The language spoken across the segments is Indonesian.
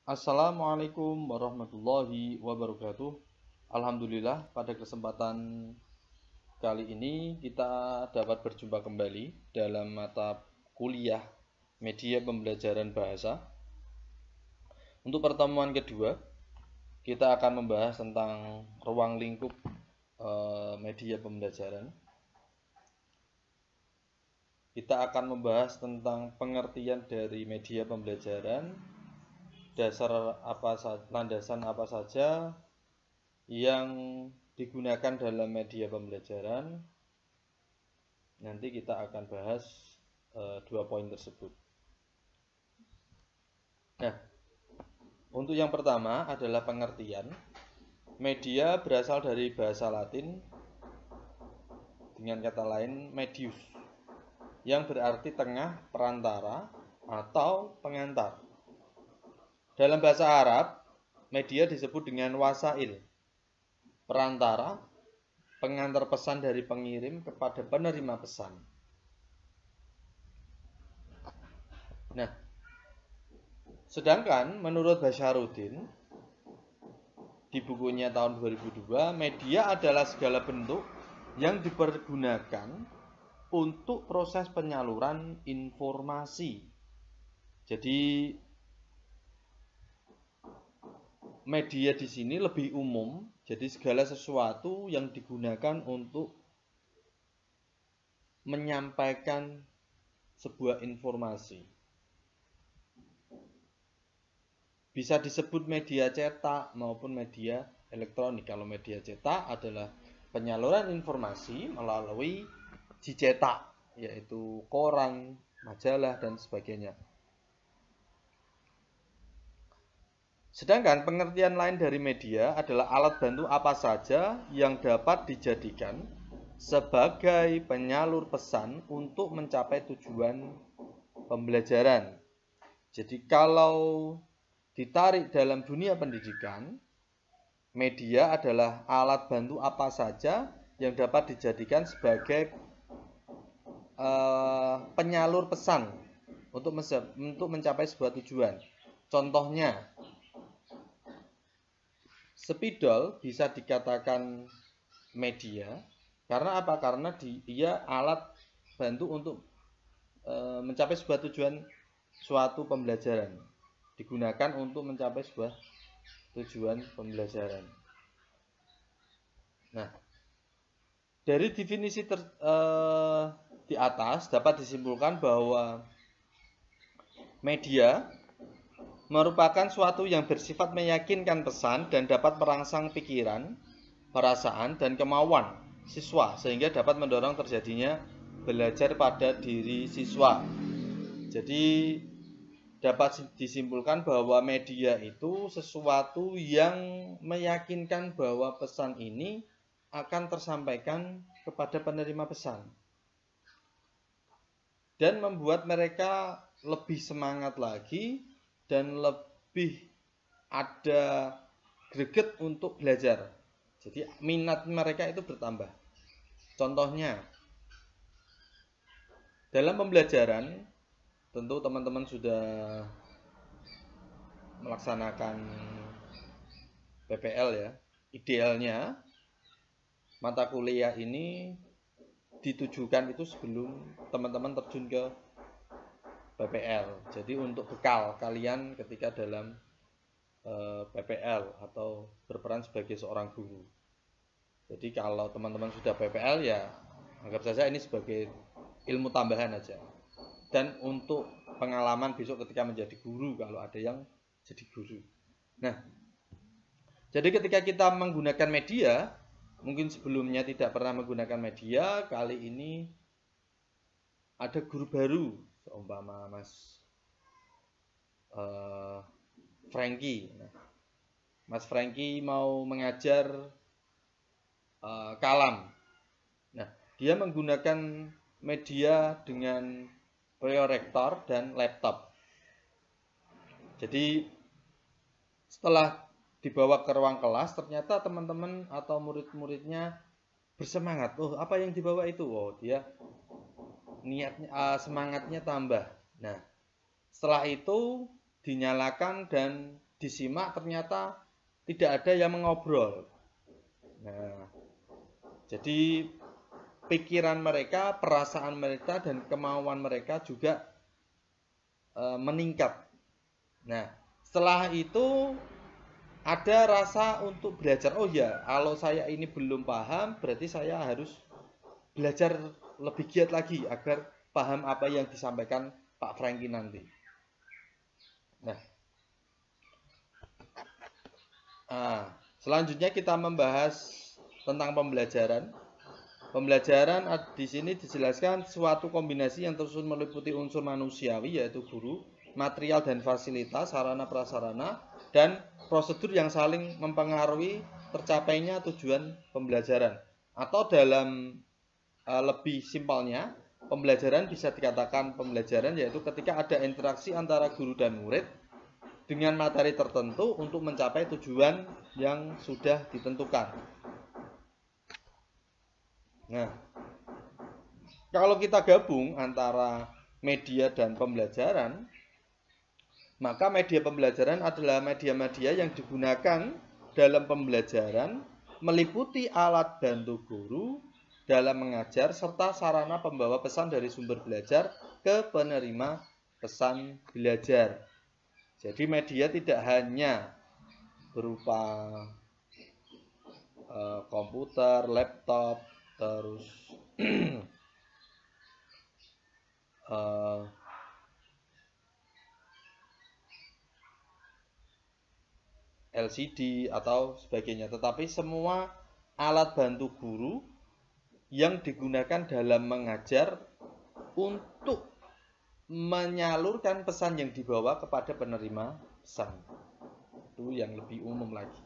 Assalamualaikum warahmatullahi wabarakatuh. Alhamdulillah, pada kesempatan kali ini kita dapat berjumpa kembali dalam mata kuliah media pembelajaran bahasa. Untuk pertemuan kedua, kita akan membahas tentang ruang lingkup media pembelajaran. Kita akan membahas tentang pengertian dari media pembelajaran, landasan apa saja yang digunakan dalam media pembelajaran. Nanti kita akan bahas dua poin tersebut. Nah, untuk yang pertama adalah pengertian. Media berasal dari bahasa Latin dengan kata lain medius, yang berarti tengah, perantara, atau pengantar. Dalam bahasa Arab, media disebut dengan wasail, perantara, pengantar pesan dari pengirim kepada penerima pesan. Nah, sedangkan menurut Basyaruddin di bukunya tahun 2002, media adalah segala bentuk yang dipergunakan untuk proses penyaluran informasi. Jadi media di sini lebih umum, jadi segala sesuatu yang digunakan untuk menyampaikan sebuah informasi. Bisa disebut media cetak maupun media elektronik. Kalau media cetak adalah penyaluran informasi melalui dicetak, yaitu koran, majalah, dan sebagainya. Sedangkan pengertian lain dari media adalah alat bantu apa saja yang dapat dijadikan sebagai penyalur pesan untuk mencapai tujuan pembelajaran. Jadi kalau ditarik dalam dunia pendidikan, media adalah alat bantu apa saja yang dapat dijadikan sebagai penyalur pesan untuk mencapai sebuah tujuan. Contohnya, spidol bisa dikatakan media karena apa? Karena dia alat bantu untuk mencapai sebuah tujuan suatu pembelajaran, digunakan untuk mencapai sebuah tujuan pembelajaran. Nah, dari definisi di atas dapat disimpulkan bahwa media merupakan suatu yang bersifat meyakinkan pesan dan dapat merangsang pikiran, perasaan, dan kemauan siswa sehingga dapat mendorong terjadinya belajar pada diri siswa. Jadi dapat disimpulkan bahwa media itu sesuatu yang meyakinkan bahwa pesan ini akan tersampaikan kepada penerima pesan dan membuat mereka lebih semangat lagi dan lebih ada greget untuk belajar. Jadi minat mereka itu bertambah. Contohnya, dalam pembelajaran tentu teman-teman sudah melaksanakan PPL ya. Idealnya mata kuliah ini ditujukan itu sebelum teman-teman terjun ke PPL. Jadi untuk bekal kalian ketika dalam PPL atau berperan sebagai seorang guru. Jadi kalau teman-teman sudah PPL ya anggap saja ini sebagai ilmu tambahan aja. Dan untuk pengalaman besok ketika menjadi guru kalau ada yang jadi guru. Nah, jadi ketika kita menggunakan media, mungkin sebelumnya tidak pernah menggunakan media, kali ini ada guru baru, seumpama Mas Frankie. Nah, Mas Frankie mau mengajar kalam. Nah, dia menggunakan media dengan proyektor dan laptop. Jadi setelah dibawa ke ruang kelas, ternyata teman-teman atau murid-muridnya bersemangat. Oh, apa yang dibawa itu? Oh, dia niatnya semangatnya tambah. Nah, setelah itu dinyalakan dan disimak ternyata tidak ada yang mengobrol. Nah, jadi pikiran mereka, perasaan mereka, dan kemauan mereka juga meningkat. Nah, setelah itu ada rasa untuk belajar. Oh ya, kalau saya ini belum paham, berarti saya harus belajar lebih giat lagi agar paham apa yang disampaikan Pak Franky nanti. Nah, selanjutnya kita membahas tentang pembelajaran. Pembelajaran di sini dijelaskan suatu kombinasi yang terus meliputi unsur manusiawi, yaitu guru, material dan fasilitas, sarana prasarana, dan prosedur yang saling mempengaruhi tercapainya tujuan pembelajaran. Atau dalam lebih simpelnya, pembelajaran bisa dikatakan pembelajaran yaitu ketika ada interaksi antara guru dan murid dengan materi tertentu untuk mencapai tujuan yang sudah ditentukan. Nah, kalau kita gabung antara media dan pembelajaran, maka media pembelajaran adalah media-media yang digunakan dalam pembelajaran, meliputi alat bantu guru dalam mengajar, serta sarana pembawa pesan dari sumber belajar ke penerima pesan belajar. Jadi media tidak hanya berupa komputer, laptop, terus LCD atau sebagainya, tetapi semua alat bantu guru yang digunakan dalam mengajar untuk menyalurkan pesan yang dibawa kepada penerima pesan. Itu yang lebih umum lagi.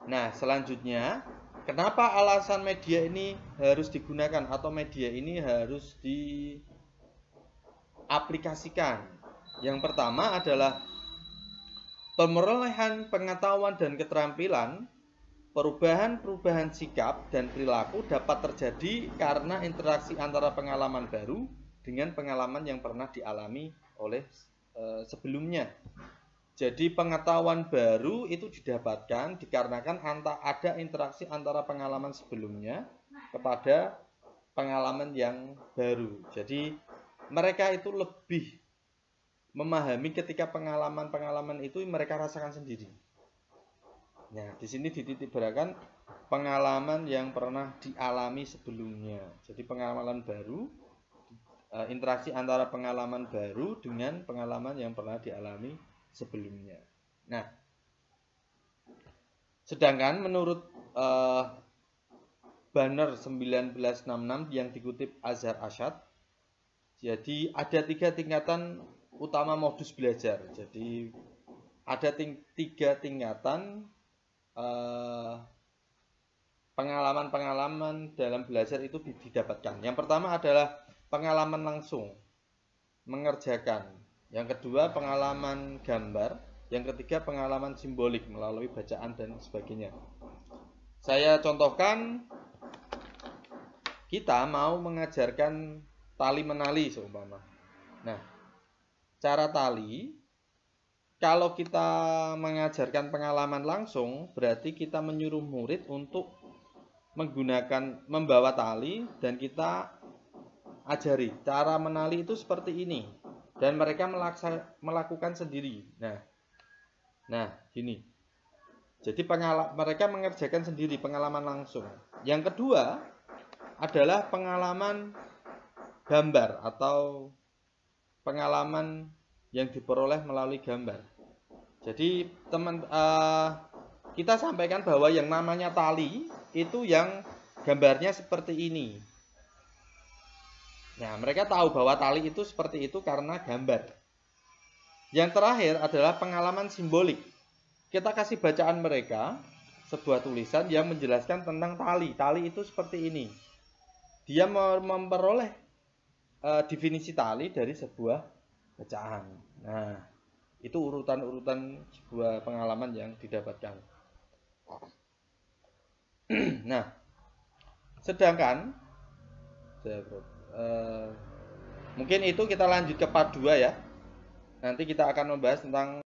Nah, selanjutnya, kenapa alasan media ini harus digunakan atau media ini harus diaplikasikan? Yang pertama adalah pemerolehan pengetahuan dan keterampilan. Perubahan-perubahan sikap dan perilaku dapat terjadi karena interaksi antara pengalaman baru dengan pengalaman yang pernah dialami oleh sebelumnya. Jadi pengetahuan baru itu didapatkan dikarenakan ada interaksi antara pengalaman sebelumnya kepada pengalaman yang baru. Jadi mereka itu lebih memahami ketika pengalaman-pengalaman itu mereka rasakan sendiri. Nah, di sini dititikberatkan pengalaman yang pernah dialami sebelumnya. Jadi pengalaman baru, interaksi antara pengalaman baru dengan pengalaman yang pernah dialami sebelumnya. Nah, sedangkan menurut Banner 1966 yang dikutip Azhar Ashad, jadi ada 3 tingkatan utama modus belajar. Jadi ada 3 tingkatan pengalaman-pengalaman dalam belajar itu didapatkan. Yang pertama adalah pengalaman langsung, mengerjakan. Yang kedua pengalaman gambar. Yang ketiga pengalaman simbolik melalui bacaan dan sebagainya. Saya contohkan, kita mau mengajarkan tali menali seumpama. Nah, cara tali, kalau kita mengajarkan pengalaman langsung, berarti kita menyuruh murid untuk membawa tali dan kita ajari cara menali itu seperti ini, dan mereka melakukan sendiri. Nah, gini. Jadi mereka mengerjakan sendiri, pengalaman langsung. Yang kedua adalah pengalaman gambar atau pengalaman yang diperoleh melalui gambar. Jadi kita sampaikan bahwa yang namanya tali itu yang gambarnya seperti ini. Nah, mereka tahu bahwa tali itu seperti itu karena gambar. Yang terakhir adalah pengalaman simbolik. Kita kasih bacaan mereka sebuah tulisan yang menjelaskan tentang tali. Tali itu seperti ini. Dia memperoleh definisi tali dari sebuah bacaan. Nah, itu urutan-urutan sebuah pengalaman yang didapatkan. Nah, sedangkan mungkin itu kita lanjut ke part 2 ya. Nanti kita akan membahas tentang